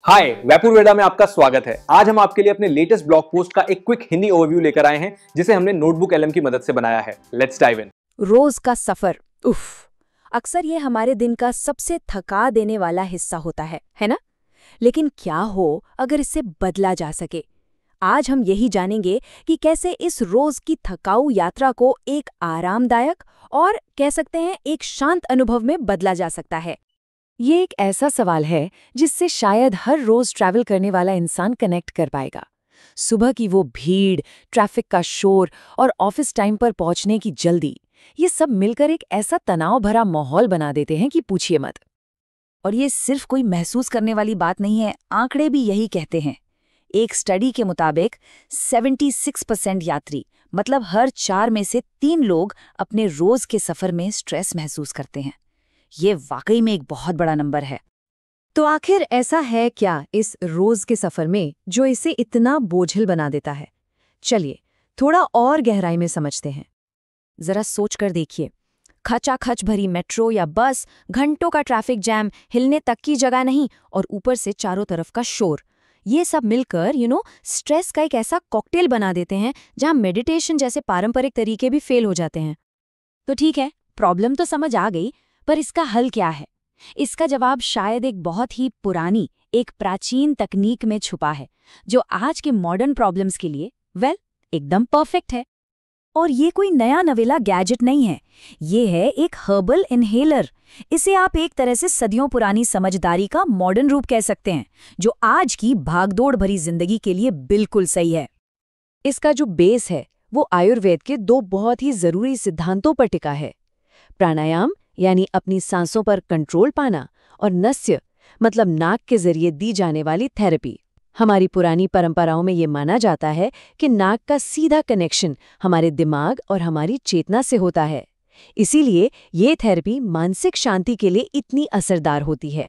हाय, वैपुर वेदा में आपका स्वागत है। आज हम आपके लिए अपने लेटेस्ट ब्लॉग पोस्ट का एक क्विक हिंदी ओवरव्यू लेकर आए हैं, जिसे हमने नोटबुक एलएम की मदद से बनाया है। Let's dive in. रोज का सफर, उफ, अक्सर ये हमारे दिन का सबसे थका देने वाला हिस्सा होता है ना? लेकिन क्या हो अगर इससे बदला जा सके? आज हम यही जानेंगे कि कैसे इस रोज की थकाऊ यात्रा को एक आरामदायक और कह सकते हैं एक शांत अनुभव में बदला जा सकता है। ये एक ऐसा सवाल है जिससे शायद हर रोज ट्रैवल करने वाला इंसान कनेक्ट कर पाएगा। सुबह की वो भीड़, ट्रैफिक का शोर और ऑफिस टाइम पर पहुंचने की जल्दी, ये सब मिलकर एक ऐसा तनाव भरा माहौल बना देते हैं कि पूछिए मत। और ये सिर्फ कोई महसूस करने वाली बात नहीं है, आंकड़े भी यही कहते हैं। एक स्टडी के मुताबिक 76% यात्री, मतलब हर 4 में से 3 लोग अपने रोज के सफर में स्ट्रेस महसूस करते हैं। ये वाकई में एक बहुत बड़ा नंबर है। तो आखिर ऐसा है क्या इस रोज के सफर में जो इसे इतना बोझिल बना देता है? चलिए थोड़ा और गहराई में समझते हैं। जरा सोच कर देखिए, खचाखच भरी मेट्रो या बस, घंटों का ट्रैफिक जैम, हिलने तक की जगह नहीं, और ऊपर से चारों तरफ का शोर। ये सब मिलकर स्ट्रेस का एक ऐसा कॉकटेल बना देते हैं जहां मेडिटेशन जैसे पारंपरिक तरीके भी फेल हो जाते हैं। तो ठीक है, प्रॉब्लम तो समझ आ गई, पर इसका हल क्या है? इसका जवाब शायद एक बहुत ही पुरानी, एक प्राचीन तकनीक में छुपा है, जो आज के मॉडर्न प्रॉब्लम्स के लिए एकदम परफेक्ट है। और ये कोई नया नवेला गैजेट नहीं है, ये है एक हर्बल इनहेलर। इसे आप एक तरह से सदियों पुरानी समझदारी का मॉडर्न रूप कह सकते हैं, जो आज की भागदौड़ भरी जिंदगी के लिए बिल्कुल सही है। इसका जो बेस है वो आयुर्वेद के 2 बहुत ही जरूरी सिद्धांतों पर टिका है। प्राणायाम यानी अपनी सांसों पर कंट्रोल पाना, और नस्य मतलब नाक के जरिए दी जाने वाली थेरेपी। हमारी पुरानी परंपराओं में ये माना जाता है कि नाक का सीधा कनेक्शन हमारे दिमाग और हमारी चेतना से होता है। इसीलिए ये थेरेपी मानसिक शांति के लिए इतनी असरदार होती है।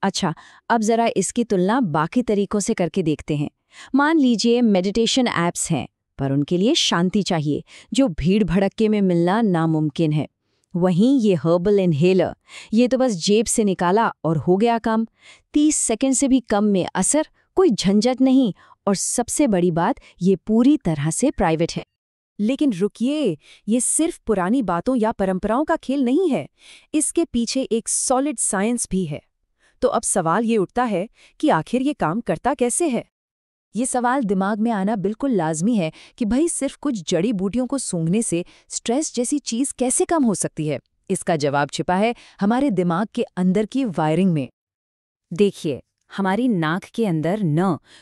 अच्छा, अब जरा इसकी तुलना बाकी तरीकों से करके देखते हैं। मान लीजिए मेडिटेशन ऐप्स हैं, पर उनके लिए शांति चाहिए, जो भीड़ भड़क्के में मिलना नामुमकिन है। वहीं ये हर्बल इनहेलर, ये तो बस जेब से निकाला और हो गया काम। 30 सेकंड से भी कम में असर, कोई झंझट नहीं, और सबसे बड़ी बात, ये पूरी तरह से प्राइवेट है। लेकिन रुकिए, ये सिर्फ पुरानी बातों या परंपराओं का खेल नहीं है, इसके पीछे एक सॉलिड साइंस भी है। तो अब सवाल ये उठता है कि आखिर ये काम करता कैसे है? ये सवाल दिमाग में आना बिल्कुल लाजमी है कि भाई सिर्फ कुछ जड़ी बूटियों को सूंघने से स्ट्रेस जैसी चीज कैसे कम हो सकती है। इसका जवाब छिपा है हमारे दिमाग के अंदर की वायरिंग में। देखिए, हमारी नाक के अंदर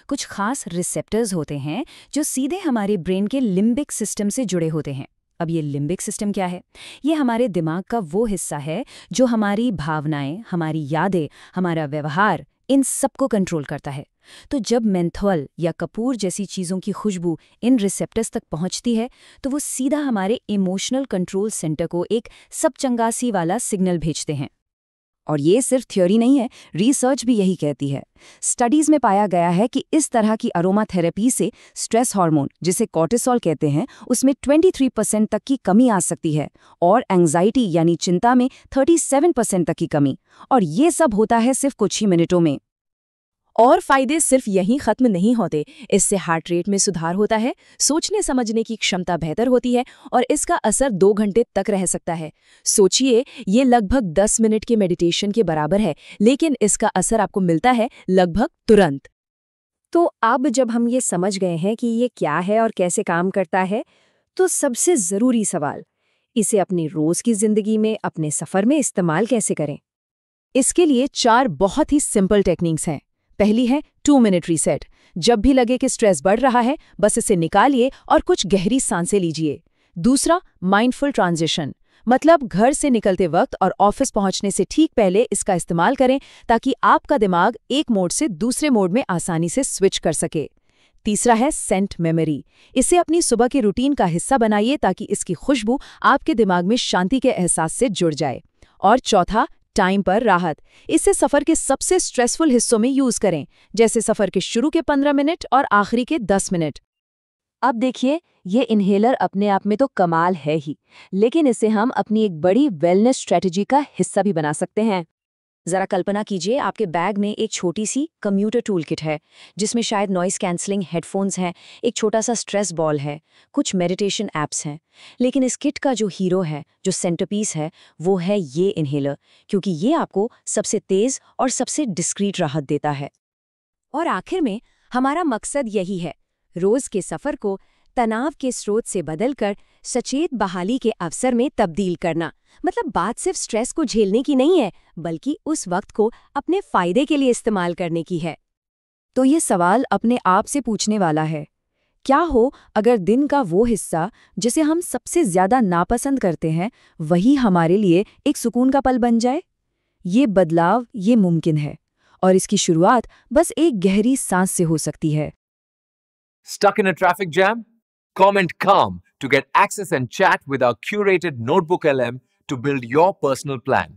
कुछ खास रिसेप्टर्स होते हैं जो सीधे हमारे ब्रेन के लिम्बिक सिस्टम से जुड़े होते हैं। अब ये लिम्बिक सिस्टम क्या है? ये हमारे दिमाग का वो हिस्सा है जो हमारी भावनाएं, हमारी यादें, हमारा व्यवहार, इन सबको कंट्रोल करता है। तो जब मेंथोल या कपूर जैसी चीज़ों की खुशबू इन रिसेप्टर्स तक पहुंचती है, तो वो सीधा हमारे इमोशनल कंट्रोल सेंटर को एक सबचंगासी वाला सिग्नल भेजते हैं। और ये सिर्फ थ्योरी नहीं है, रिसर्च भी यही कहती है। स्टडीज में पाया गया है कि इस तरह की अरोमा थेरेपी से स्ट्रेस हार्मोन, जिसे कॉर्टिसोल कहते हैं, उसमें 23% तक की कमी आ सकती है, और एंग्जाइटी यानी चिंता में 37% तक की कमी। और ये सब होता है सिर्फ कुछ ही मिनटों में। और फायदे सिर्फ यहीं खत्म नहीं होते। इससे हार्ट रेट में सुधार होता है, सोचने समझने की क्षमता बेहतर होती है, और इसका असर 2 घंटे तक रह सकता है। सोचिए, ये लगभग 10 मिनट के मेडिटेशन के बराबर है, लेकिन इसका असर आपको मिलता है लगभग तुरंत। तो अब जब हम ये समझ गए हैं कि ये क्या है और कैसे काम करता है, तो सबसे ज़रूरी सवाल, इसे अपनी रोज़ की ज़िंदगी में, अपने सफ़र में इस्तेमाल कैसे करें? इसके लिए 4 बहुत ही सिंपल टेक्निक्स हैं। पहली है 2 मिनट रीसेट। जब भी लगे कि स्ट्रेस बढ़ रहा है, बस इसे निकालिए और कुछ गहरी सांसें लीजिए। दूसरा, माइंडफुल ट्रांजिशन, मतलब घर से निकलते वक्त और ऑफिस पहुंचने से ठीक पहले इसका इस्तेमाल करें, ताकि आपका दिमाग एक मोड से दूसरे मोड में आसानी से स्विच कर सके। तीसरा है सेंट मेमोरी। इसे अपनी सुबह के रूटीन का हिस्सा बनाइए, ताकि इसकी खुशबू आपके दिमाग में शांति के एहसास से जुड़ जाए। और चौथा, टाइम पर राहत। इसे सफर के सबसे स्ट्रेसफुल हिस्सों में यूज करें, जैसे सफर के शुरू के 15 मिनट और आखिरी के 10 मिनट। अब देखिए, ये इनहेलर अपने आप में तो कमाल है ही, लेकिन इसे हम अपनी एक बड़ी वेलनेस स्ट्रेटजी का हिस्सा भी बना सकते हैं। जरा कल्पना कीजिए आपके बैग में एक छोटी सी कम्यूटर टूल किट है जिसमें शायद नॉइस कैंसलिंग हेडफोन्स हैं, एक छोटा सा स्ट्रेस बॉल है, कुछ मेडिटेशन ऐप्स हैं। लेकिन इस किट का जो हीरो है, जो सेंटरपीस है, वो है ये इन्हेलर, क्योंकि ये आपको सबसे तेज और सबसे डिस्क्रीट राहत देता है। और आखिर में हमारा मकसद यही है, रोज के सफर को तनाव के स्रोत से बदलकर सचेत बहाली के अवसर में तब्दील करना। मतलब बात सिर्फ स्ट्रेस को झेलने की नहीं है, बल्कि उस वक्त को अपने फायदे के लिए इस्तेमाल करने की है। तो ये सवाल अपने आप से पूछने वाला है, क्या हो अगर दिन का वो हिस्सा जिसे हम सबसे ज्यादा नापसंद करते हैं, वही हमारे लिए एक सुकून का पल बन जाए? ये बदलाव ये मुमकिन है, और इसकी शुरुआत बस एक गहरी सांस से हो सकती है। Stuck in a traffic jam? Comment calm to get access and chat with our curated Notebook LM to build your personal plan.